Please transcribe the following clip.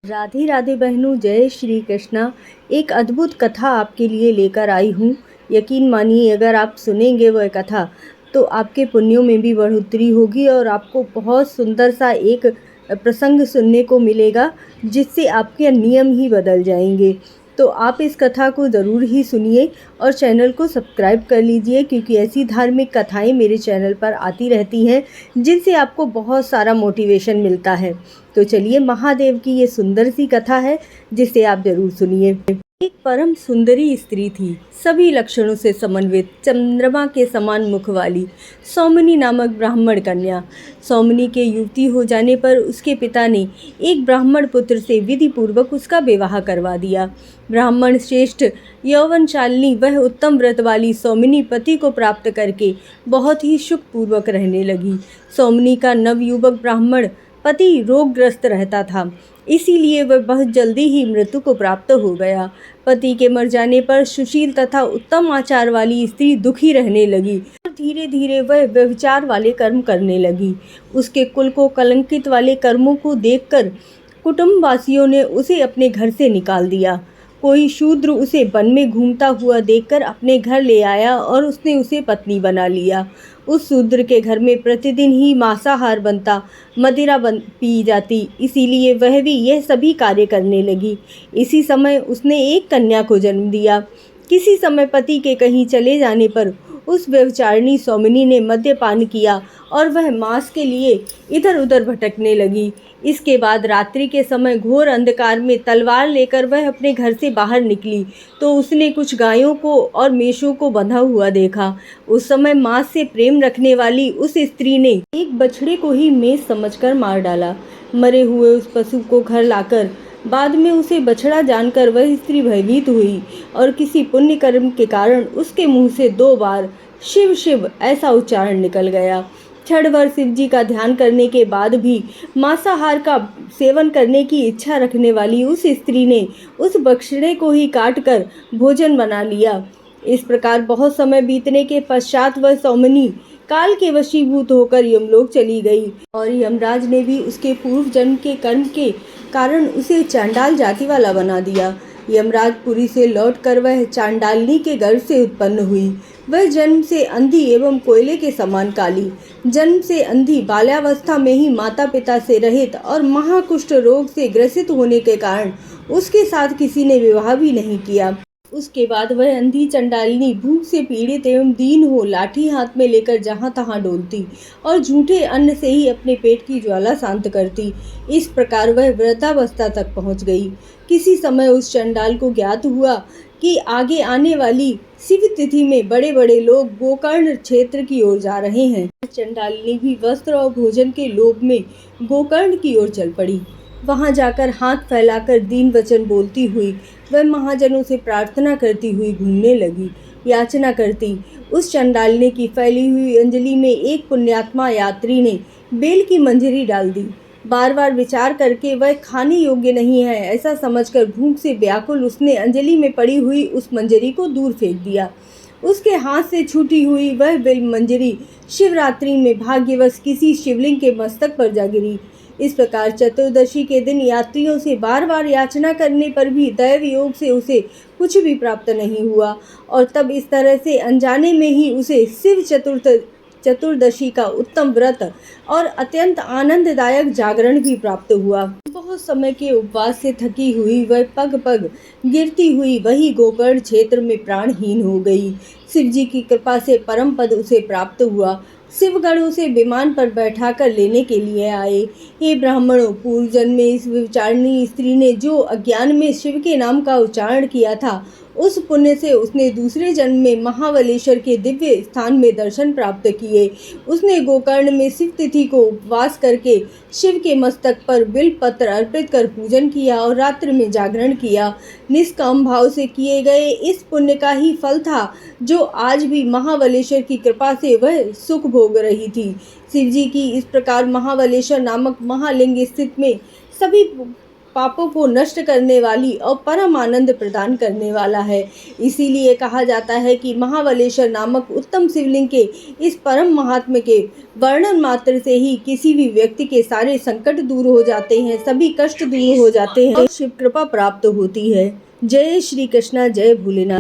राधे राधे बहनों, जय श्री कृष्णा। एक अद्भुत कथा आपके लिए लेकर आई हूँ। यकीन मानिए, अगर आप सुनेंगे वह कथा तो आपके पुण्यों में भी बढ़ोतरी होगी और आपको बहुत सुंदर सा एक प्रसंग सुनने को मिलेगा जिससे आपके नियम ही बदल जाएंगे। तो आप इस कथा को ज़रूर ही सुनिए और चैनल को सब्सक्राइब कर लीजिए, क्योंकि ऐसी धार्मिक कथाएं मेरे चैनल पर आती रहती हैं जिनसे आपको बहुत सारा मोटिवेशन मिलता है। तो चलिए, महादेव की ये सुंदर सी कथा है जिसे आप जरूर सुनिए। एक परम सुंदरी स्त्री थी, सभी लक्षणों से समन्वित, चंद्रमा के समान मुख वाली सौमिनी नामक ब्राह्मण कन्या। सौमिनी के युवती हो जाने पर उसके पिता ने एक ब्राह्मण पुत्र से विधि पूर्वक उसका विवाह करवा दिया। ब्राह्मण श्रेष्ठ यौवनशालिनी वह उत्तम व्रत वाली सौमिनी पति को प्राप्त करके बहुत ही सुखपूर्वक रहने लगी। सौमिनी का नवयुवक ब्राह्मण पति रोगग्रस्त रहता था, इसीलिए वह बहुत जल्दी ही मृत्यु को प्राप्त हो गया। पति के मर जाने पर सुशील तथा उत्तम आचार वाली स्त्री दुखी रहने लगी और धीरे धीरे वह व्यभिचार वाले कर्म करने लगी। उसके कुल को कलंकित वाले कर्मों को देखकर कुटुंबवासियों ने उसे अपने घर से निकाल दिया। कोई शूद्र उसे वन में घूमता हुआ देखकर अपने घर ले आया और उसने उसे पत्नी बना लिया। उस शूद्र के घर में प्रतिदिन ही मांसाहार बनता, मदिरा पी जाती, इसीलिए वह भी यह सभी कार्य करने लगी। इसी समय उसने एक कन्या को जन्म दिया। किसी समय पति के कहीं चले जाने पर उस व्यभिचारिणी सौमिनी ने मद्यपान किया और वह मांस के लिए इधर उधर भटकने लगी। इसके बाद रात्रि के समय घोर अंधकार में तलवार लेकर वह अपने घर से बाहर निकली तो उसने कुछ गायों को और मेषों को बंधा हुआ देखा। उस समय मांस से प्रेम रखने वाली उस स्त्री ने एक बछड़े को ही मेष समझकर मार डाला। मरे हुए उस पशु को घर लाकर बाद में उसे बछड़ा जानकर वह स्त्री भयभीत हुई और किसी पुण्य कर्म के कारण उसके मुंह से 2 बार शिव शिव ऐसा उच्चारण निकल गया। क्षण भर शिव जी का ध्यान करने के बाद भी मांसाहार का सेवन करने की इच्छा रखने वाली उस स्त्री ने उस बछड़े को ही काटकर भोजन बना लिया। इस प्रकार बहुत समय बीतने के पश्चात वह सौमिनी काल के वशीभूत होकर यमलोक चली गई और यमराज ने भी उसके पूर्व जन्म के कर्म के कारण उसे चांडाल जाति वाला बना दिया। यमराज पुरी से लौटकर वह चांडालिनी के गर्भ से उत्पन्न हुई। वह जन्म से अंधी एवं कोयले के समान काली, जन्म से अंधी, बाल्यावस्था में ही माता पिता से रहित और महाकुष्ठ रोग से ग्रसित होने के कारण उसके साथ किसी ने विवाह भी नहीं किया। उसके बाद वह अंधी चंडालिनी भूख से पीड़ित एवं दीन हो लाठी हाथ में लेकर जहां तहां डोलती और झूठे अन्न से ही अपने पेट की ज्वाला शांत करती। इस प्रकार वह वृद्धावस्था तक पहुंच गई। किसी समय उस चंडाल को ज्ञात हुआ कि आगे आने वाली शिव तिथि में बड़े बड़े लोग गोकर्ण क्षेत्र की ओर जा रहे हैं। चंडालिनी भी वस्त्र और भोजन के लोभ में गोकर्ण की ओर चल पड़ी। वहां जाकर हाथ फैलाकर दीन वचन बोलती हुई वह महाजनों से प्रार्थना करती हुई घूमने लगी, याचना करती। उस चंडालिनी की फैली हुई अंजलि में एक पुण्यात्मा यात्री ने बेल की मंजरी डाल दी। बार बार विचार करके वह खाने योग्य नहीं है ऐसा समझकर भूख से व्याकुल उसने अंजलि में पड़ी हुई उस मंजरी को दूर फेंक दिया। उसके हाथ से छूटी हुई वह बेल मंजरी शिवरात्रि में भाग्यवश किसी शिवलिंग के मस्तक पर जा गिरी। इस प्रकार चतुर्दशी के दिन यात्रियों से बार बार याचना करने पर भी दैव योग से उसे कुछ भी प्राप्त नहीं हुआ और तब इस तरह से अनजाने में ही उसे शिव चतुर्दशी का उत्तम व्रत और अत्यंत आनंददायक जागरण भी प्राप्त हुआ। बहुत समय के उपवास से थकी हुई वह पग पग गिरती हुई वही गोकर्ण क्षेत्र में प्राणहीन हो गई। शिव जी की कृपा से परम पद उसे प्राप्त हुआ। शिवगण उसे विमान पर बैठाकर लेने के लिए आए। हे ब्राह्मणों, पूर्व जन्म में इस विचारणी स्त्री ने जो अज्ञान में शिव के नाम का उच्चारण किया था, उस पुण्य से उसने दूसरे जन्म में महाबलेश्वर के दिव्य स्थान में दर्शन प्राप्त किए। उसने गोकर्ण में शिव तिथि को उपवास करके शिव के मस्तक पर बिल पत्र अर्पित कर पूजन किया और रात्रि में जागरण किया। निष्काम भाव से किए गए इस पुण्य का ही फल था जो आज भी महाबलेश्वर की कृपा से वह सुख भोग रही थी। शिव जी की इस प्रकार महाबलेश्वर नामक महालिंग स्थित में सभी पापों को नष्ट करने वाली और परम आनंद प्रदान करने वाला है। इसीलिए कहा जाता है कि महाबलेश्वर नामक उत्तम शिवलिंग के इस परम महात्म्य के वर्णन मात्र से ही किसी भी व्यक्ति के सारे संकट दूर हो जाते हैं, सभी कष्ट दूर हो जाते हैं और शिव कृपा प्राप्त होती है। जय श्री कृष्णा, जय भोलेनाथ।